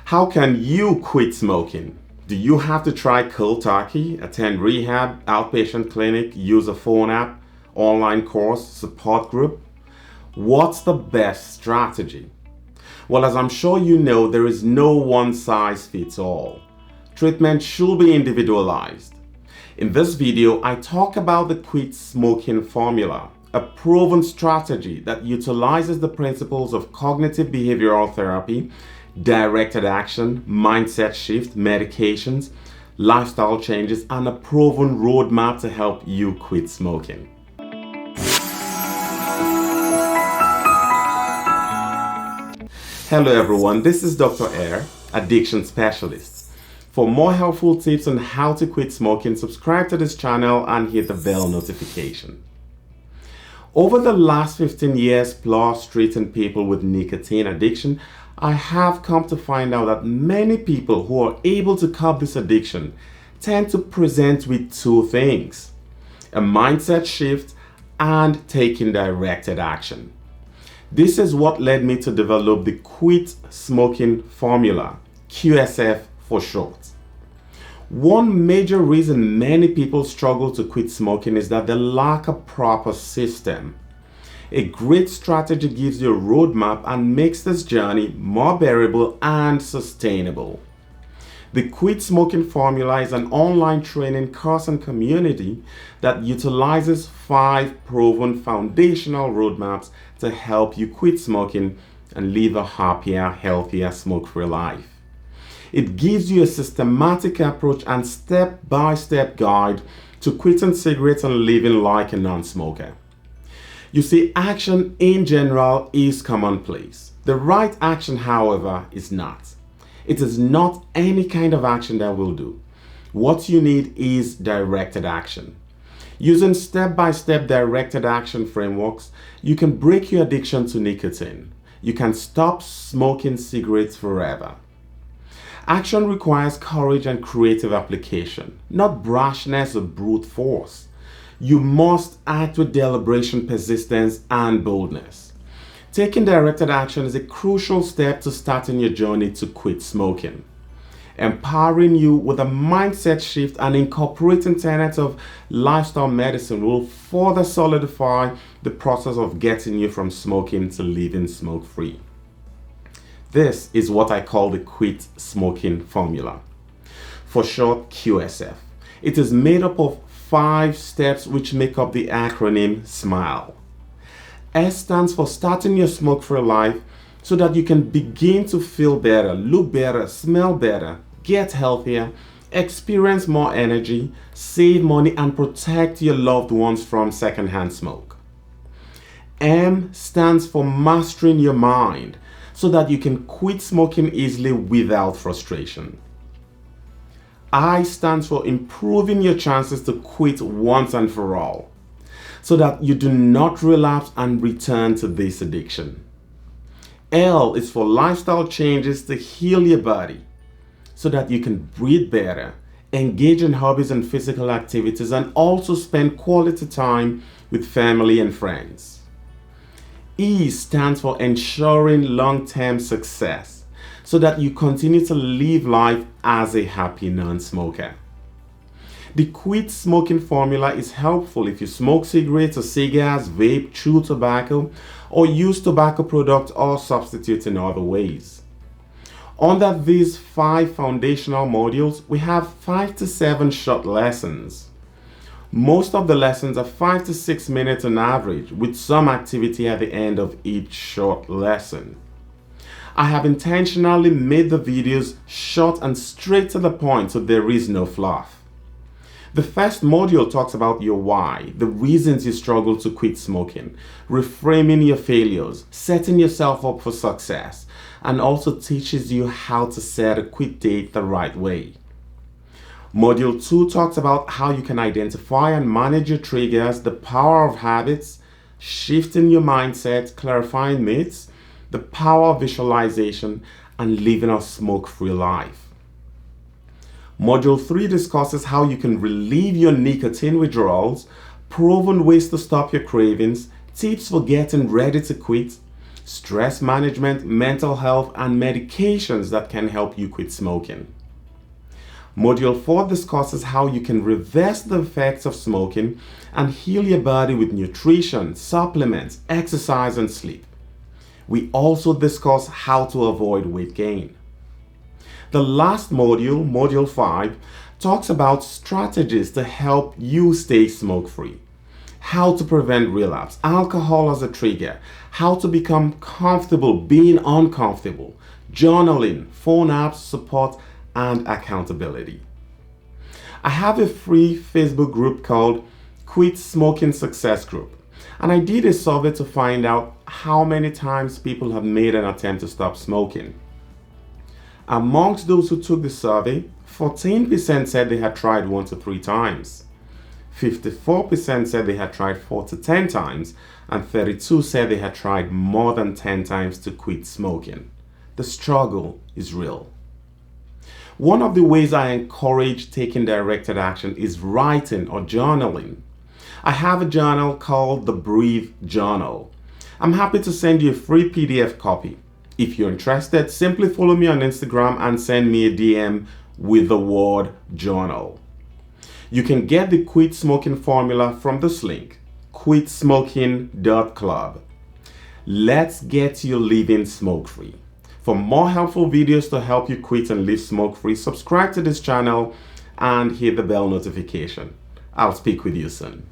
How can you quit smoking? Do you have to try cold turkey, attend rehab, outpatient clinic, use a phone app, online course, support group? What's the best strategy? Well, as I'm sure you know, there is no one size fits all. Treatment should be individualized. In this video, I talk about the quit smoking formula, a proven strategy that utilizes the principles of cognitive behavioral therapy, directed action, mindset shift, medications, lifestyle changes, and a proven roadmap to help you quit smoking. Hello everyone, this is Dr. Air, addiction specialist. For more helpful tips on how to quit smoking, subscribe to this channel and hit the bell notification. Over the last 15 years plus treating people with nicotine addiction, I have come to find out that many people who are able to curb this addiction tend to present with two things: a mindset shift and taking directed action. This is what led me to develop the quit smoking formula, QSF for short. One major reason many people struggle to quit smoking is that they lack a proper system. A great strategy gives you a roadmap and makes this journey more bearable and sustainable. The Quit Smoking Formula is an online training course and community that utilizes 5 proven foundational roadmaps to help you quit smoking and live a happier, healthier, smoke-free life. It gives you a systematic approach and step-by-step guide to quitting cigarettes and living like a non-smoker. You see, action in general is commonplace. The right action, however, is not. It is not any kind of action that will do. What you need is directed action. Using step-by-step directed action frameworks, you can break your addiction to nicotine. You can stop smoking cigarettes forever. Action requires courage and creative application, not brashness or brute force. You must act with deliberation, persistence, and boldness. Taking directed action is a crucial step to starting your journey to quit smoking. Empowering you with a mindset shift and incorporating tenets of lifestyle medicine will further solidify the process of getting you from smoking to living smoke-free. This is what I call the quit smoking formula, for short QSF. It is made up of 5 steps which make up the acronym SMILE. S stands for starting your smoke-free life so that you can begin to feel better, look better, smell better, get healthier, experience more energy, save money, and protect your loved ones from secondhand smoke. M stands for mastering your mind so that you can quit smoking easily without frustration. I stands for improving your chances to quit once and for all, so that you do not relapse and return to this addiction. L is for lifestyle changes to heal your body, so that you can breathe better, engage in hobbies and physical activities, and also spend quality time with family and friends. E stands for ensuring long-term success, so that you continue to live life as a happy non-smoker. The quit smoking formula is helpful if you smoke cigarettes or cigars, vape, chew tobacco, or use tobacco products or substitutes in other ways. Under these 5 foundational modules, we have 5 to 7 short lessons. Most of the lessons are 5 to 6 minutes on average, with some activity at the end of each short lesson. I have intentionally made the videos short and straight to the point so there is no fluff. The first module talks about your why, the reasons you struggle to quit smoking, reframing your failures, setting yourself up for success, and also teaches you how to set a quit date the right way. Module 2 talks about how you can identify and manage your triggers, the power of habits, shifting your mindset, clarifying myths, the power of visualization, and living a smoke-free life. Module 3 discusses how you can relieve your nicotine withdrawals, proven ways to stop your cravings, tips for getting ready to quit, stress management, mental health, and medications that can help you quit smoking. Module 4 discusses how you can reverse the effects of smoking and heal your body with nutrition, supplements, exercise, and sleep. We also discuss how to avoid weight gain. The last module, Module 5, talks about strategies to help you stay smoke-free. How to prevent relapse, alcohol as a trigger, how to become comfortable being uncomfortable, journaling, phone apps, support, and accountability. I have a free Facebook group called Quit Smoking Success Group, and I did a survey to find out how many times people have made an attempt to stop smoking. Amongst those who took the survey, 14% said they had tried 1 to 3 times. 54% said they had tried 4 to 10 times, and 32% said they had tried more than 10 times to quit smoking. The struggle is real. One of the ways I encourage taking directed action is writing or journaling. I have a journal called the Breathe Journal. I'm happy to send you a free PDF copy. If you're interested, simply follow me on Instagram and send me a DM with the word journal. You can get the quit smoking formula from this link, quitsmoking.club. Let's get you living smoke-free. For more helpful videos to help you quit and live smoke-free, subscribe to this channel and hit the bell notification. I'll speak with you soon.